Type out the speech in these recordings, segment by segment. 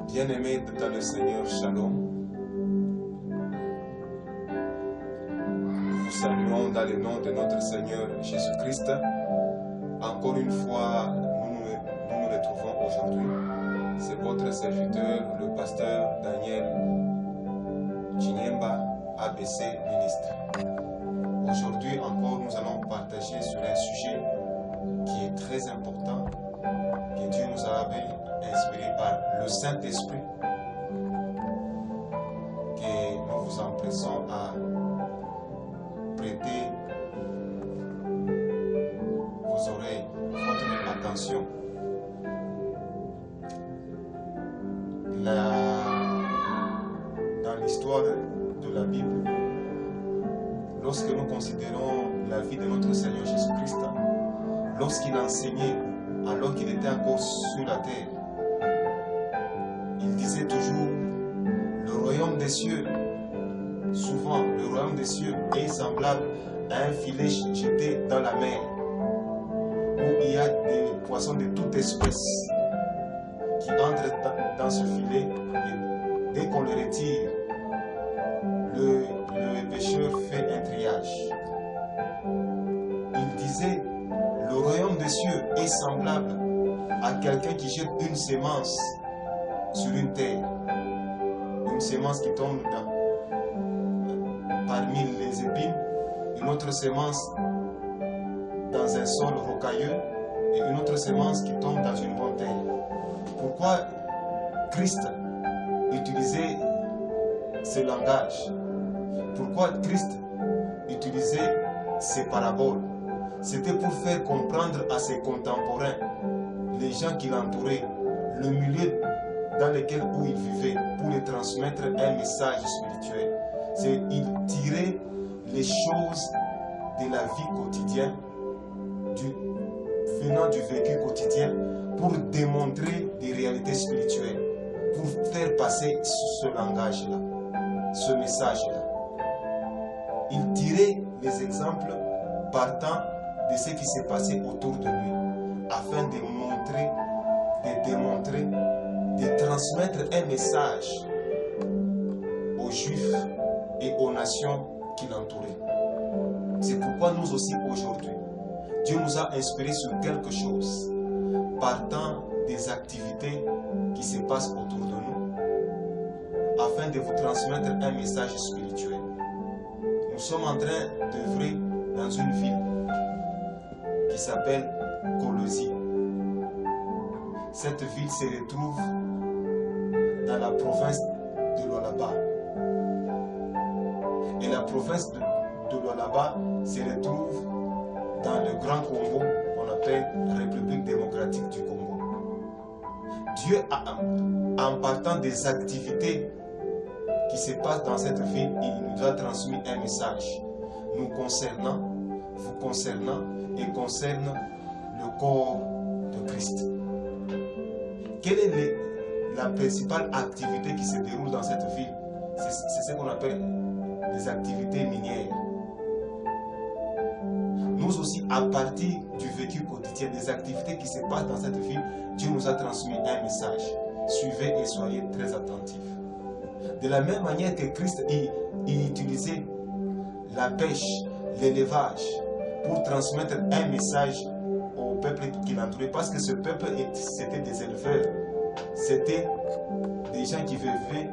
Bien-aimés dans le Seigneur, Shalom. Nous vous saluons dans le nom de notre Seigneur Jésus-Christ. Encore une fois, nous nous retrouvons aujourd'hui. C'est votre serviteur, le pasteur Daniel Chinyemba, ABC ministre. Aujourd'hui encore, nous allons partager sur un sujet qui est très important, que Dieu nous avait inspiré par le Saint-Esprit, que nous vous empressons à prêter vos oreilles, votre attention. Dans l'histoire de la Bible, lorsque nous considérons la vie de notre Seigneur Jésus-Christ, lorsqu'il enseignait, alors qu'il était encore sur la terre, il disait toujours, le royaume des cieux, souvent le royaume des cieux est semblable à un filet jeté dans la mer, où il y a des poissons de toute espèce qui entrent dans ce filet, et dès qu'on le retire, le pêcheur fait un triage. Il disait, le royaume des cieux est semblable à quelqu'un qui jette une semence sur une terre. Une semence qui tombe parmi les épines, une autre semence dans un sol rocailleux et une autre semence qui tombe dans une bonne terre. Pourquoi Christ utilisait ce langage? Pourquoi Christ utilisait ces paraboles? C'était pour faire comprendre à ses contemporains, les gens qui l'entouraient, le milieu dans lequel il vivait, pour les transmettre un message spirituel. Il tirait les choses de la vie quotidienne, venant du vécu quotidien, pour démontrer des réalités spirituelles, pour faire passer ce langage-là, ce message-là. Il tirait les exemples partant de ce qui s'est passé autour de lui, afin de montrer, de démontrer, de transmettre un message aux Juifs et aux nations qui l'entouraient. C'est pourquoi nous aussi aujourd'hui, Dieu nous a inspirés sur quelque chose, partant des activités qui se passent autour de nous, afin de vous transmettre un message spirituel. Nous sommes en train d'œuvrer dans une ville qui s'appelle Colosie. Cette ville se retrouve dans la province de Lualaba. Et la province de Lualaba se retrouve dans le Grand Congo qu'on appelle la République démocratique du Congo. Dieu, en partant des activités qui se passent dans cette ville, il nous a transmis un message nous concernant, vous concernant et concerne le corps de Christ. Quelle est la principale activité qui se déroule dans cette ville? C'est ce qu'on appelle des activités minières. Nous aussi, à partir du vécu quotidien, des activités qui se passent dans cette ville, Dieu nous a transmis un message. Suivez et soyez très attentifs. De la même manière que Christ il utilisait la pêche, l'élevage, pour transmettre un message au peuple qui l'entourait, parce que ce peuple, c'était des éleveurs, c'était des gens qui vivaient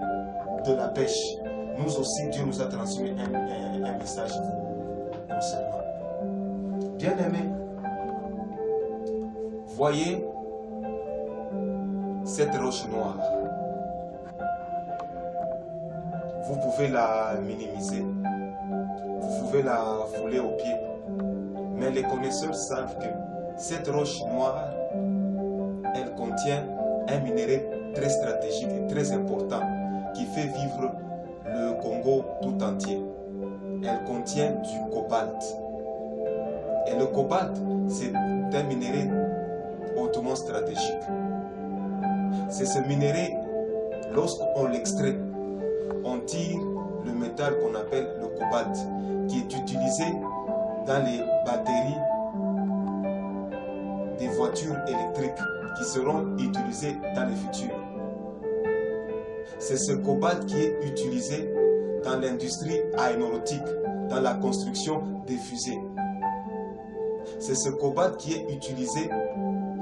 de la pêche. Nous aussi, Dieu nous a transmis un message concernant. Bien-aimés, voyez cette roche noire. Vous pouvez la minimiser, vous pouvez la fouler aux pieds, mais les connaisseurs savent que cette roche noire, elle contient un minerai très stratégique et très important qui fait vivre le Congo tout entier. Elle contient du cobalt. Et le cobalt, c'est un minerai hautement stratégique. C'est ce minerai, lorsqu'on l'extrait, on tire le métal qu'on appelle le cobalt, qui est utilisé dans les batteries des voitures électriques qui seront utilisées dans le futur. c'est ce cobalt qui est utilisé dans l'industrie aéronautique, dans la construction des fusées. C'est ce cobalt qui est utilisé,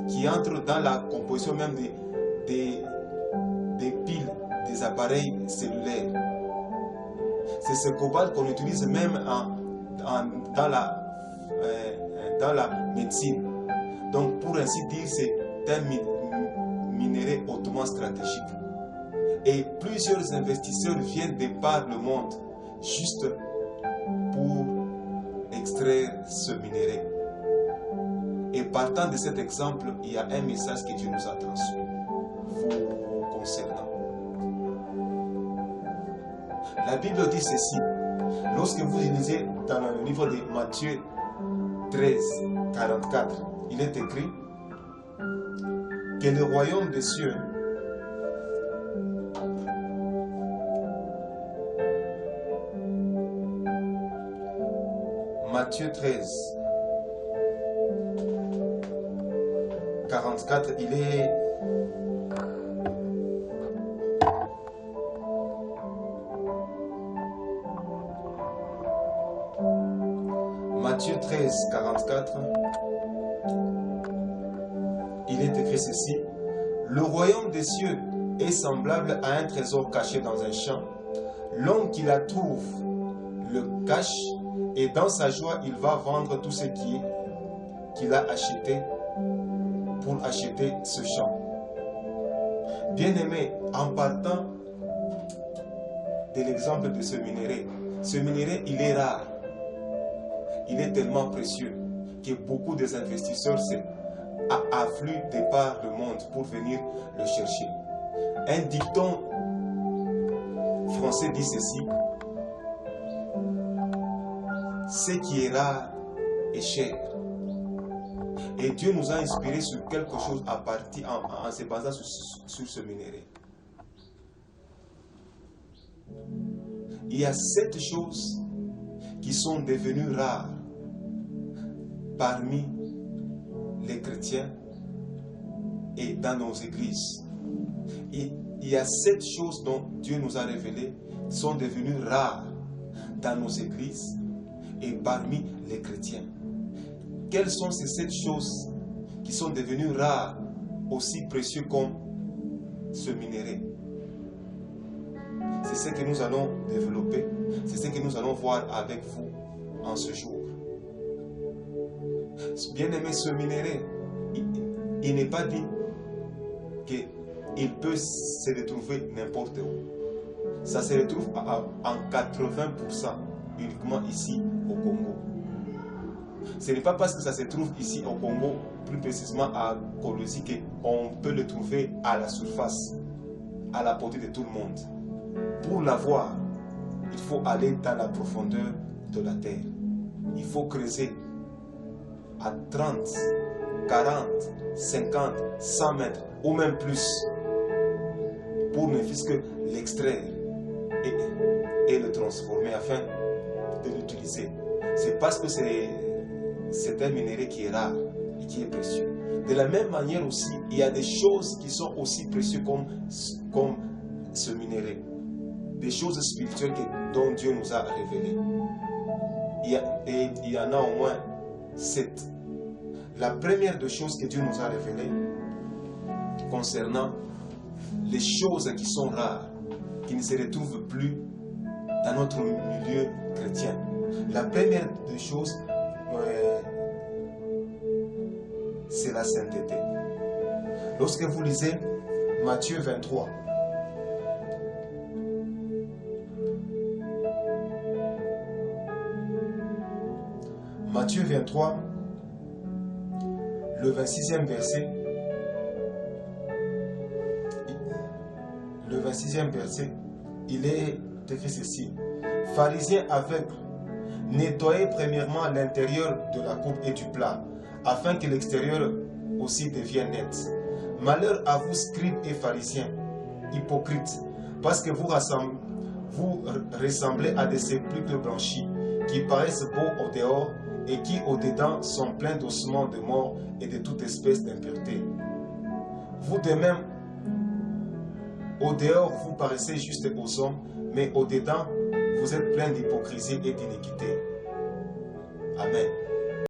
qui entre dans la composition même des piles, des appareils cellulaires. C'est ce cobalt qu'on utilise même dans la médecine. Donc, pour ainsi dire, c'est un minerai hautement stratégique. Et plusieurs investisseurs viennent de par le monde juste pour extraire ce minerai. Et partant de cet exemple, il y a un message que Dieu nous a transmis vous concernant. La Bible dit ceci. Lorsque vous lisez dans le livre de Matthieu 13, 44, il est écrit que le royaume des cieux Matthieu 13, 44, il est Matthieu 13, 44, il est écrit ceci. Le royaume des cieux est semblable à un trésor caché dans un champ. L'homme qui la trouve le cache et dans sa joie, il va vendre tout ce qu'il a acheté pour acheter ce champ. Bien-aimé, en partant de l'exemple de ce minerai, il est rare. Il est tellement précieux que beaucoup des investisseurs affluent de par le monde pour venir le chercher. Un dicton français dit ceci. Ce qui est rare est cher. Et Dieu nous a inspiré sur quelque chose en se basant sur ce minerai. Il y a 7 choses qui sont devenues rares parmi les chrétiens et dans nos églises. Il y a 7 choses dont Dieu nous a révélées qui sont devenues rares dans nos églises et parmi les chrétiens. Quelles sont ces 7 choses qui sont devenues rares, aussi précieuses comme ce minerai? C'est ce que nous allons développer, c'est ce que nous allons voir avec vous en ce jour. Bien-aimé, ce minerai, il n'est pas dit qu'il peut se retrouver n'importe où. Ça se retrouve en 80% uniquement ici au Congo. Ce n'est pas parce que ça se trouve ici au Congo, plus précisément à Kolwezi, qu'on peut le trouver à la surface, à la portée de tout le monde. Pour l'avoir, il faut aller dans la profondeur de la terre. Il faut creuser à 30, 40, 50, 100 mètres ou même plus pour ne fût-ce que l'extraire et le transformer afin de l'utiliser. C'est parce que c'est un minerai qui est rare et qui est précieux. De la même manière aussi, il y a des choses qui sont aussi précieuses comme ce minerai. Des choses spirituelles dont Dieu nous a révélées. Il y en a au moins 7. La première des choses que Dieu nous a révélées concernant les choses qui sont rares, qui ne se retrouvent plus dans notre milieu chrétien. La première des choses, c'est la sainteté. Lorsque vous lisez Matthieu 23, Matthieu 23, le 26e verset, il est écrit ceci. Pharisiens aveugles, nettoyez premièrement l'intérieur de la coupe et du plat, afin que l'extérieur aussi devienne net. Malheur à vous, scribes et pharisiens, hypocrites, parce que vous ressemblez à des sépulcres blanchis, qui paraissent beaux au dehors, et qui au-dedans sont pleins d'ossements de mort et de toute espèce d'impureté. Vous de même Au dehors, vous paraissez juste aux hommes, mais au dedans, vous êtes plein d'hypocrisie et d'iniquité. Amen.